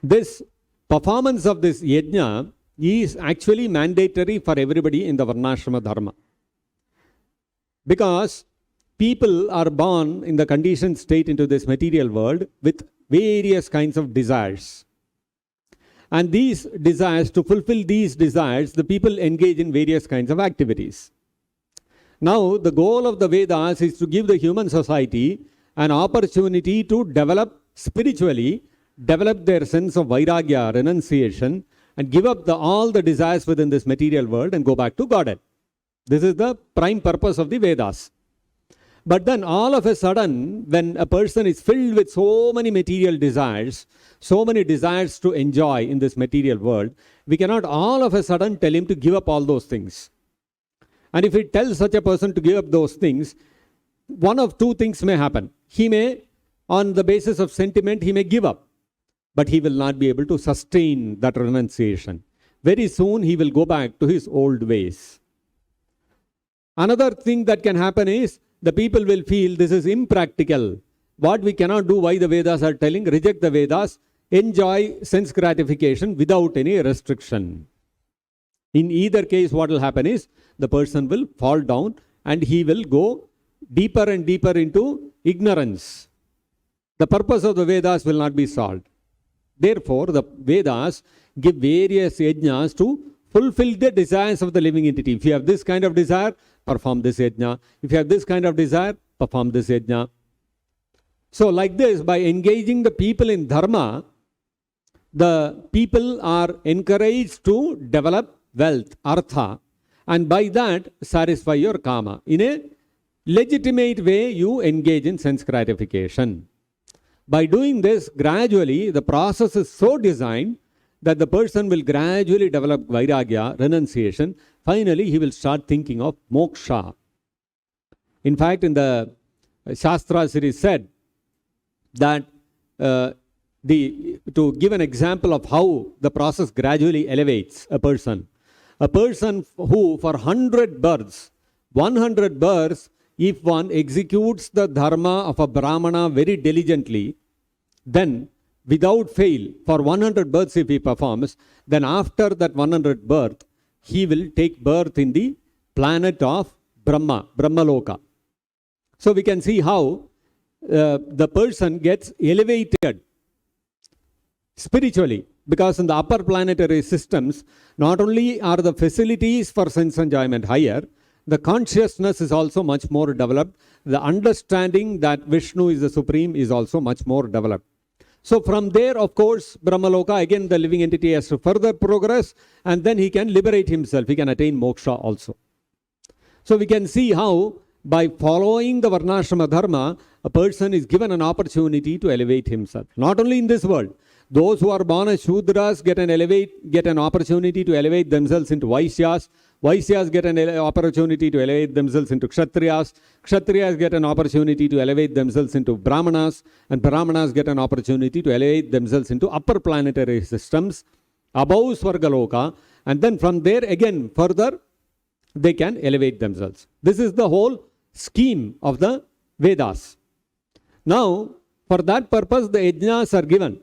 this performance of this yajna is actually mandatory for everybody in the varnashrama dharma. Because people are born in the conditioned state into this material world with various kinds of desires. And these desires, to fulfill these desires, the people engage in various kinds of activities. Now, the goal of the Vedas is to give the human society an opportunity to develop spiritually, develop their sense of vairagya, renunciation, and give up all the desires within this material world and go back to Godhead. This is the prime purpose of the Vedas. But then all of a sudden, when a person is filled with so many material desires, so many desires to enjoy in this material world, we cannot all of a sudden tell him to give up all those things. And if we tell such a person to give up those things, one of two things may happen. He may, on the basis of sentiment, he may give up, but he will not be able to sustain that renunciation. Very soon he will go back to his old ways. Another thing that can happen is, the people will feel this is impractical. What we cannot do, why the Vedas are telling, reject the Vedas, enjoy sense gratification without any restriction. In either case, what will happen is, the person will fall down and he will go deeper and deeper into ignorance. The purpose of the Vedas will not be solved. Therefore, the Vedas give various yajnas to fulfill the desires of the living entity. If you have this kind of desire, perform this yajna. If you have this kind of desire, perform this yajna. So like this, by engaging the people in dharma, the people are encouraged to develop wealth, artha, and by that satisfy your kama. In a legitimate way, you engage in sense gratification. By doing this, gradually, the process is so designed that the person will gradually develop vairagya, renunciation. Finally, he will start thinking of moksha. In fact, in the Shastras it is said that to give an example of how the process gradually elevates a person who for 100 births, 100 births, if one executes the dharma of a brahmana very diligently, then without fail, for 100 births if he performs, then after that 100 birth, he will take birth in the planet of Brahmaloka. So we can see how the person gets elevated spiritually, because in the upper planetary systems, not only are the facilities for sense enjoyment higher, the consciousness is also much more developed. The understanding that Vishnu is the Supreme is also much more developed. So from there, of course, Brahmaloka, again the living entity has to further progress, and then he can liberate himself. He can attain moksha also. So we can see how by following the Varnashrama Dharma, a person is given an opportunity to elevate himself. Not only in this world. Those who are born as Shudras get an opportunity to elevate themselves into Vaishyas. Vaishyas get an opportunity to elevate themselves into Kshatriyas. Kshatriyas get an opportunity to elevate themselves into Brahmanas. And Brahmanas get an opportunity to elevate themselves into upper planetary systems, above Swargaloka. And then from there again further, they can elevate themselves. This is the whole scheme of the Vedas. Now, for that purpose, the yajnas are given.